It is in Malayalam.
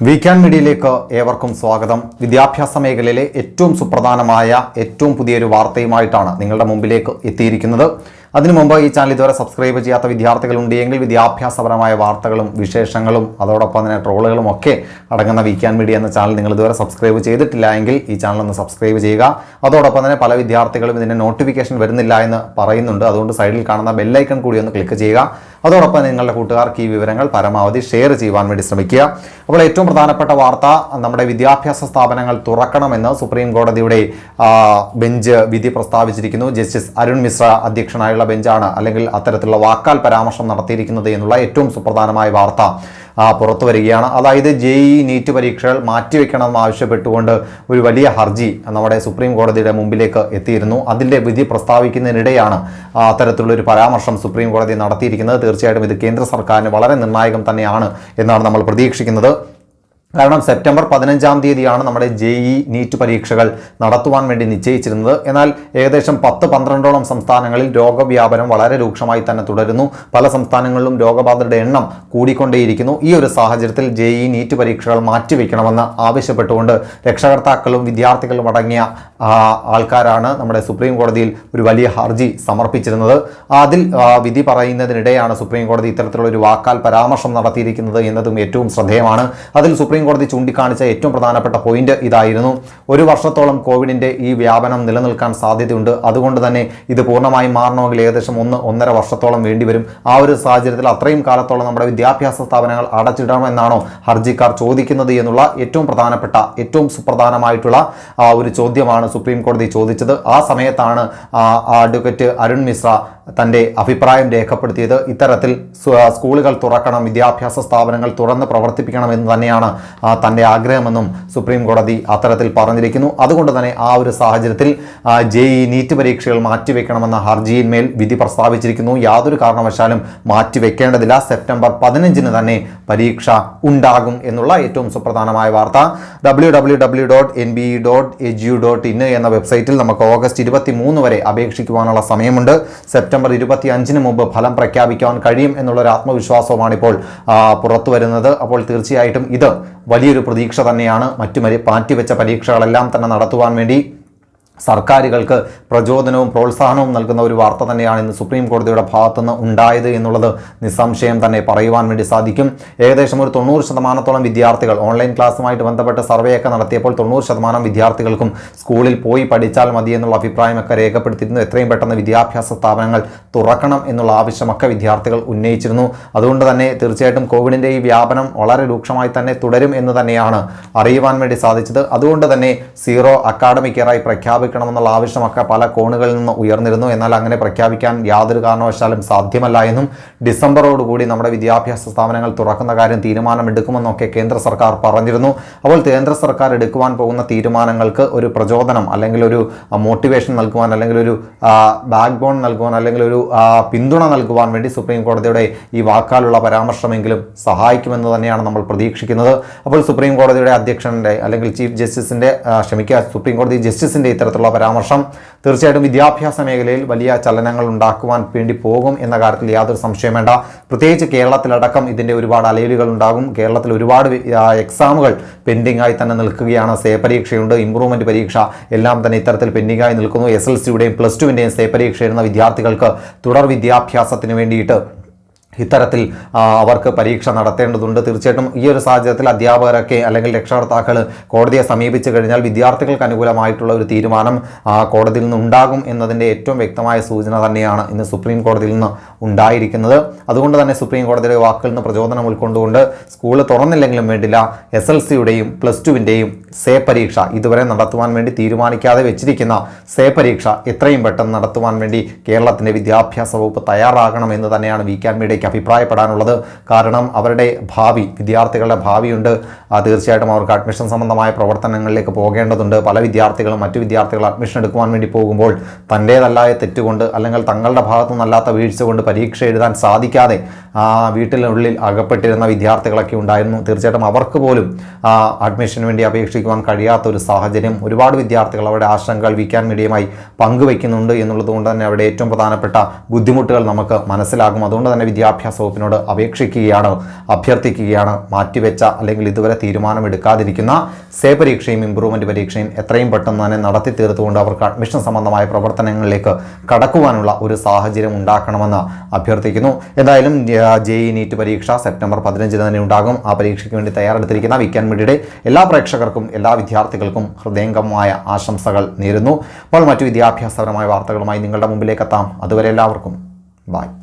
വീക്കാൻ മീഡിയയിലേക്ക് ഏവർക്കും സ്വാഗതം. വിദ്യാഭ്യാസ മേഖലയിലെ ഏറ്റവും സുപ്രധാനമായ ഏറ്റവും പുതിയൊരു വാർത്തയുമായിട്ടാണ് നിങ്ങളുടെ മുമ്പിലേക്ക് എത്തിയിരിക്കുന്നത്. അതിനു മുമ്പ് ഈ ചാനൽ ഇതുവരെ സബ്സ്ക്രൈബ് ചെയ്യാത്ത വിദ്യാർത്ഥികളുണ്ടെങ്കിൽ വിദ്യാഭ്യാസപരമായ വാർത്തകളും വിശേഷങ്ങളും അതോടൊപ്പം തന്നെ ട്രോളുകളും ഒക്കെ അടങ്ങുന്ന വീക്കാൻ മീഡിയ എന്ന ചാനൽ നിങ്ങൾ ഇതുവരെ സബ്സ്ക്രൈബ് ചെയ്തിട്ടില്ല എങ്കിൽ ഈ ചാനൽ ഒന്ന് സബ്സ്ക്രൈബ് ചെയ്യുക. അതോടൊപ്പം തന്നെ പല വിദ്യാർത്ഥികളും ഇതിൻ്റെ നോട്ടിഫിക്കേഷൻ വരുന്നില്ല എന്ന് പറയുന്നുണ്ട്. അതുകൊണ്ട് സൈഡിൽ കാണുന്ന ബെല്ലൈക്കൺ കൂടി ഒന്ന് ക്ലിക്ക് ചെയ്യുക. അതോടൊപ്പം നിങ്ങളുടെ കൂട്ടുകാർക്ക് ഈ വിവരങ്ങൾ പരമാവധി ഷെയർ ചെയ്യുവാൻ വേണ്ടി ശ്രമിക്കുക. അപ്പോൾ ഏറ്റവും പ്രധാനപ്പെട്ട വാർത്ത, നമ്മുടെ വിദ്യാഭ്യാസ സ്ഥാപനങ്ങൾ തുറക്കണമെന്ന് സുപ്രീം കോടതിയുടെ ബെഞ്ച് വിധി പ്രസ്താവിച്ചിരിക്കുന്നു. ജസ്റ്റിസ് അരുൺ മിശ്ര അധ്യക്ഷനായുള്ള ബെഞ്ചാണ് അല്ലെങ്കിൽ അത്തരത്തിലുള്ള വാക്കാൽ പരാമർശം നടത്തിയിരിക്കുന്നത് എന്നുള്ള ഏറ്റവും സുപ്രധാനമായ വാർത്ത പുറത്തു വരികയാണ്. അതായത് JEE നീറ്റ് പരീക്ഷകൾ മാറ്റിവെക്കണമെന്ന് ആവശ്യപ്പെട്ടുകൊണ്ട് ഒരു വലിയ ഹർജി നമ്മുടെ സുപ്രീം കോടതിയുടെ മുമ്പിലേക്ക് എത്തിയിരുന്നു. അതിൻ്റെ വിധി പ്രസ്താവിക്കുന്നതിനിടെയാണ് അത്തരത്തിലുള്ള ഒരു പരാമർശം സുപ്രീം കോടതി നടത്തിയിരിക്കുന്നത്. തീർച്ചയായിട്ടും ഇത് കേന്ദ്ര സർക്കാരിന് വളരെ നിർണായകം തന്നെയാണ് എന്നാണ് നമ്മൾ പ്രതീക്ഷിക്കുന്നത്. കാരണം സെപ്റ്റംബർ 15-ാം തീയതിയാണ് നമ്മുടെ JEE നീറ്റ് പരീക്ഷകൾ നടത്തുവാൻ വേണ്ടി നിശ്ചയിച്ചിരുന്നത്. എന്നാൽ ഏകദേശം 10-12ഓളം സംസ്ഥാനങ്ങളിൽ രോഗവ്യാപനം വളരെ രൂക്ഷമായി തന്നെ തുടരുന്നു. പല സംസ്ഥാനങ്ങളിലും രോഗബാധിതരുടെ എണ്ണം കൂടിക്കൊണ്ടേയിരിക്കുന്നു. ഈ ഒരു സാഹചര്യത്തിൽ JEE നീറ്റ് പരീക്ഷകൾ മാറ്റിവെക്കണമെന്ന് ആവശ്യപ്പെട്ടുകൊണ്ട് രക്ഷകർത്താക്കളും വിദ്യാർത്ഥികളും അടങ്ങിയ ആൾക്കാരാണ് നമ്മുടെ സുപ്രീം കോടതിയിൽ ഒരു വലിയ ഹർജി സമർപ്പിച്ചിരുന്നത്. അതിൽ വിധി പറയുന്നതിനിടെയാണ് സുപ്രീം കോടതി ഇത്തരത്തിലുള്ള ഒരു വാക്കാൽ പരാമർശം നടത്തിയിരിക്കുന്നത് എന്നതും ഏറ്റവും ശ്രദ്ധേയമാണ്. അതിൽ സുപ്രീം കോടതി ചൂണ്ടിക്കാണിച്ച ഏറ്റവും പ്രധാനപ്പെട്ട പോയിന്റ് ഇതായിരുന്നു: ഒരു വർഷത്തോളം കോവിഡിന്റെ ഈ വ്യാപനം നിലനിൽക്കാൻ സാധ്യതയുണ്ട്. അതുകൊണ്ട് തന്നെ ഇത് പൂർണ്ണമായും മാറണമെങ്കിൽ ഏകദേശം 1-1.5 വർഷത്തോളം വേണ്ടിവരും. ആ ഒരു സാഹചര്യത്തിൽ അത്രയും കാലത്തോളം നമ്മുടെ വിദ്യാഭ്യാസ സ്ഥാപനങ്ങൾ അടച്ചിടണമെന്നാണോ ഹർജിക്കാർ ചോദിക്കുന്നത് എന്നുള്ള ഏറ്റവും പ്രധാനപ്പെട്ട ഏറ്റവും സുപ്രധാനമായിട്ടുള്ള ഒരു ചോദ്യമാണ് സുപ്രീം കോടതി ചോദിച്ചത്. ആ സമയത്താണ് അഡ്വക്കേറ്റ് അരുൺ മിശ്ര തൻ്റെ അഭിപ്രായം രേഖപ്പെടുത്തിയത്. ഇത്തരത്തിൽ സ്കൂളുകൾ തുറക്കണം, വിദ്യാഭ്യാസ സ്ഥാപനങ്ങൾ തുറന്ന് പ്രവർത്തിപ്പിക്കണമെന്ന് തന്നെയാണ് തൻ്റെ ആഗ്രഹമെന്നും സുപ്രീം കോടതി അത്തരത്തിൽ പറഞ്ഞിരിക്കുന്നു. അതുകൊണ്ട് തന്നെ ആ ഒരു സാഹചര്യത്തിൽ JEE നീറ്റ് പരീക്ഷകൾ മാറ്റിവെക്കണമെന്ന ഹർജിയിന്മേൽ വിധി പ്രസ്താവിച്ചിരിക്കുന്നു. യാതൊരു കാരണവശാലും മാറ്റിവെക്കേണ്ടതില്ല, സെപ്റ്റംബർ 15-ന് തന്നെ പരീക്ഷ ഉണ്ടാകും എന്നുള്ള ഏറ്റവും സുപ്രധാനമായ വാർത്ത. www.nbe.edu.in എന്ന വെബ്സൈറ്റിൽ നമുക്ക് ഓഗസ്റ്റ് 23 വരെ അപേക്ഷിക്കുവാനുള്ള സമയമുണ്ട്. സെപ്റ്റംബർ 25-ന് മുമ്പ് ഫലം പ്രഖ്യാപിക്കാൻ കഴിയും എന്നുള്ളൊരു ആത്മവിശ്വാസമാണ് ഇപ്പോൾ പുറത്തു വരുന്നത്. അപ്പോൾ തീർച്ചയായിട്ടും ഇത് വലിയൊരു പ്രതീക്ഷ തന്നെയാണ്. മാറ്റിവെച്ച പരീക്ഷകളെല്ലാം തന്നെ നടത്തുവാൻ വേണ്ടി സർക്കാരുകൾക്ക് പ്രചോദനവും പ്രോത്സാഹനവും നൽകുന്ന ഒരു വാർത്ത തന്നെയാണ് ഇന്ന് സുപ്രീം കോടതിയുടെ ഭാഗത്തുനിന്ന് ഉണ്ടായത് എന്നുള്ളത് നിസ്സംശയം തന്നെ പറയുവാൻ വേണ്ടി സാധിക്കും. ഏകദേശം ഒരു 90% വിദ്യാർത്ഥികൾ ഓൺലൈൻ ക്ലാസ്സുമായിട്ട് ബന്ധപ്പെട്ട് സർവേയൊക്കെ നടത്തിയപ്പോൾ 90% വിദ്യാർത്ഥികൾക്കും സ്കൂളിൽ പോയി പഠിച്ചാൽ മതി എന്നുള്ള അഭിപ്രായമൊക്കെ രേഖപ്പെടുത്തിയിരുന്നു. എത്രയും പെട്ടെന്ന് വിദ്യാഭ്യാസ സ്ഥാപനങ്ങൾ തുറക്കണം എന്നുള്ള ആവശ്യമൊക്കെ വിദ്യാർത്ഥികൾ ഉന്നയിച്ചിരുന്നു. അതുകൊണ്ട് തന്നെ തീർച്ചയായിട്ടും കോവിഡിൻ്റെ ഈ വ്യാപനം വളരെ രൂക്ഷമായി തന്നെ തുടരും എന്ന് തന്നെയാണ് അറിയുവാൻ വേണ്ടി സാധിച്ചത്. അതുകൊണ്ട് തന്നെ സീറോ അക്കാഡമിക് ഇയറായി പ്രഖ്യാപിക്കണമെന്നുള്ള ആവശ്യമൊക്കെ പല കോണുകളിൽ നിന്ന് ഉയർന്നിരുന്നു. എന്നാൽ അങ്ങനെ പ്രഖ്യാപിക്കാൻ യാതൊരു കാരണവശാലും സാധ്യമല്ല എന്നും ഡിസംബറോടുകൂടി നമ്മുടെ വിദ്യാഭ്യാസ സ്ഥാപനങ്ങൾ തുറക്കുന്ന കാര്യം തീരുമാനമെടുക്കുമെന്നൊക്കെ കേന്ദ്ര സർക്കാർ പറഞ്ഞിരുന്നു. അപ്പോൾ കേന്ദ്ര സർക്കാർ എടുക്കുവാൻ പോകുന്ന തീരുമാനങ്ങൾക്ക് ഒരു പ്രചോദനം അല്ലെങ്കിൽ ഒരു മോട്ടിവേഷൻ നൽകുവാൻ അല്ലെങ്കിൽ ഒരു ബാക്ക് ബോൺ നൽകുവാൻ അല്ലെങ്കിൽ ഒരു പിന്തുണ നൽകുവാൻ വേണ്ടി സുപ്രീം കോടതിയുടെ ഈ വാക്കാലുള്ള പരാമർശമെങ്കിലും സഹായിക്കുമെന്ന് തന്നെയാണ് നമ്മൾ പ്രതീക്ഷിക്കുന്നത്. അപ്പോൾ സുപ്രീം കോടതിയുടെ അധ്യക്ഷൻ്റെ അല്ലെങ്കിൽ ചീഫ് ജസ്റ്റിസിൻ്റെ സുപ്രീം കോടതി ജസ്റ്റിസിൻ്റെ ഇത്തരത്തിലുള്ള പരാമർശം തീർച്ചയായിട്ടും വിദ്യാഭ്യാസ മേഖലയിൽ വലിയ ചലനങ്ങൾ ഉണ്ടാക്കുവാൻ വേണ്ടി പോകും എന്ന കാര്യത്തിൽ യാതൊരു സംശയം വേണ്ട. പ്രത്യേകിച്ച് കേരളത്തിലടക്കം ഇതിൻ്റെ ഒരുപാട് അലയലുകൾ ഉണ്ടാകും. കേരളത്തിൽ ഒരുപാട് എക്സാമുകൾ പെൻഡിംഗ് ആയി തന്നെ നിൽക്കുകയാണ്. സേ പരീക്ഷയുണ്ട്, ഇംപ്രൂവ്മെൻറ്റ് പരീക്ഷ എല്ലാം തന്നെ ഇത്തരത്തിൽ പെൻഡിംഗ് ആയി നിൽക്കുന്നു. SLCയുടെയും +2-ൻ്റെയും സേ പരീക്ഷ എഴുതുന്ന വിദ്യാർത്ഥികൾക്ക് തുടർ വിദ്യാഭ്യാസത്തിന് വേണ്ടിയിട്ട് ഇത്തരത്തിൽ അവർക്ക് പരീക്ഷ നടത്തേണ്ടതുണ്ട്. തീർച്ചയായിട്ടും ഈ ഒരു സാഹചര്യത്തിൽ അധ്യാപകരൊക്കെ അല്ലെങ്കിൽ രക്ഷകർത്താക്കൾ കോടതിയെ സമീപിച്ചു കഴിഞ്ഞാൽ വിദ്യാർത്ഥികൾക്ക് അനുകൂലമായിട്ടുള്ള ഒരു തീരുമാനം കോടതിയിൽ നിന്ന് ഉണ്ടാകും എന്നതിൻ്റെ ഏറ്റവും വ്യക്തമായ സൂചന തന്നെയാണ് ഇന്ന് സുപ്രീം കോടതിയിൽ നിന്ന് ഉണ്ടായിരിക്കുന്നത്. അതുകൊണ്ട് തന്നെ സുപ്രീം കോടതിയുടെ വാക്കിൽ നിന്ന് പ്രചോദനം ഉൾക്കൊണ്ടുകൊണ്ട് സ്കൂൾ തുറന്നില്ലെങ്കിലും വേണ്ടില്ല, SLCയുടെയും +2-ൻ്റെയും സേ പരീക്ഷ ഇതുവരെ നടത്തുവാൻ വേണ്ടി തീരുമാനിക്കാതെ വെച്ചിരിക്കുന്ന സേ പരീക്ഷ എത്രയും പെട്ടെന്ന് നടത്തുവാൻ വേണ്ടി കേരളത്തിൻ്റെ വിദ്യാഭ്യാസ വകുപ്പ് തയ്യാറാകണമെന്ന് തന്നെയാണ് വീക്കാൻ മീഡിയ അഭിപ്രായപ്പെടാനുള്ളത്. കാരണം അവരുടെ ഭാവി, വിദ്യാർത്ഥികളുടെ ഭാവിയുണ്ട്. തീർച്ചയായിട്ടും അവർക്ക് അഡ്മിഷൻ സംബന്ധമായ പ്രവർത്തനങ്ങളിലേക്ക് പോകേണ്ടതുണ്ട്. പല വിദ്യാർത്ഥികളും മറ്റു വിദ്യാർത്ഥികൾ അഡ്മിഷൻ എടുക്കുവാൻ വേണ്ടി പോകുമ്പോൾ തൻ്റേതല്ലായ തെറ്റുകൊണ്ട് അല്ലെങ്കിൽ തങ്ങളുടെ ഭാഗത്തു നിന്നല്ലാത്ത വീഴ്ച കൊണ്ട് പരീക്ഷ എഴുതാൻ സാധിക്കാതെ വീട്ടിനുള്ളിൽ അകപ്പെട്ടിരുന്ന വിദ്യാർത്ഥികളൊക്കെ ഉണ്ടായിരുന്നു. തീർച്ചയായിട്ടും അവർക്ക് പോലും അഡ്മിഷന് വേണ്ടി അപേക്ഷിക്കുവാൻ കഴിയാത്തൊരു സാഹചര്യം ഒരുപാട് വിദ്യാർത്ഥികൾ അവരുടെ ആശങ്കകൾ വീക്കാൻ മീഡിയമായി പങ്കുവയ്ക്കുന്നുണ്ട് എന്നുള്ളത് കൊണ്ട് തന്നെ അവിടെ ഏറ്റവും പ്രധാനപ്പെട്ട ബുദ്ധിമുട്ടുകൾ നമുക്ക് മനസ്സിലാകും. അതുകൊണ്ട് തന്നെ വിദ്യാഭ്യാസ വകുപ്പിനോട് അഭ്യർത്ഥിക്കുകയാണ് മാറ്റിവെച്ച അല്ലെങ്കിൽ ഇതുവരെ തീരുമാനമെടുക്കാതിരിക്കുന്ന സേ പരീക്ഷയും ഇംപ്രൂവ്മെൻറ്റ് പരീക്ഷയും എത്രയും പെട്ടെന്ന് തന്നെ നടത്തി തീർത്തുകൊണ്ട് അവർക്ക് അഡ്മിഷൻ സംബന്ധമായ പ്രവർത്തനങ്ങളിലേക്ക് കടക്കുവാനുള്ള ഒരു സാഹചര്യം ഉണ്ടാക്കണമെന്ന് അഭ്യർത്ഥിക്കുന്നു. എന്തായാലും JEE നീറ്റ് പരീക്ഷ സെപ്റ്റംബർ 15 തന്നെ ഉണ്ടാകും. ആ പരീക്ഷയ്ക്ക് വേണ്ടി തയ്യാറെടുത്തിരിക്കുന്ന വീക്കെൻഡ് മീഡിയയുടെ എല്ലാ പ്രേക്ഷകർക്കും എല്ലാ വിദ്യാർത്ഥികൾക്കും ഹൃദയംഗമമായ ആശംസകൾ നേരുന്നു. അപ്പോൾ മറ്റു വിദ്യാഭ്യാസപരമായ വാർത്തകളുമായി നിങ്ങളുടെ മുമ്പിലേക്ക് എത്താം. അതുവരെ എല്ലാവർക്കും ബൈ.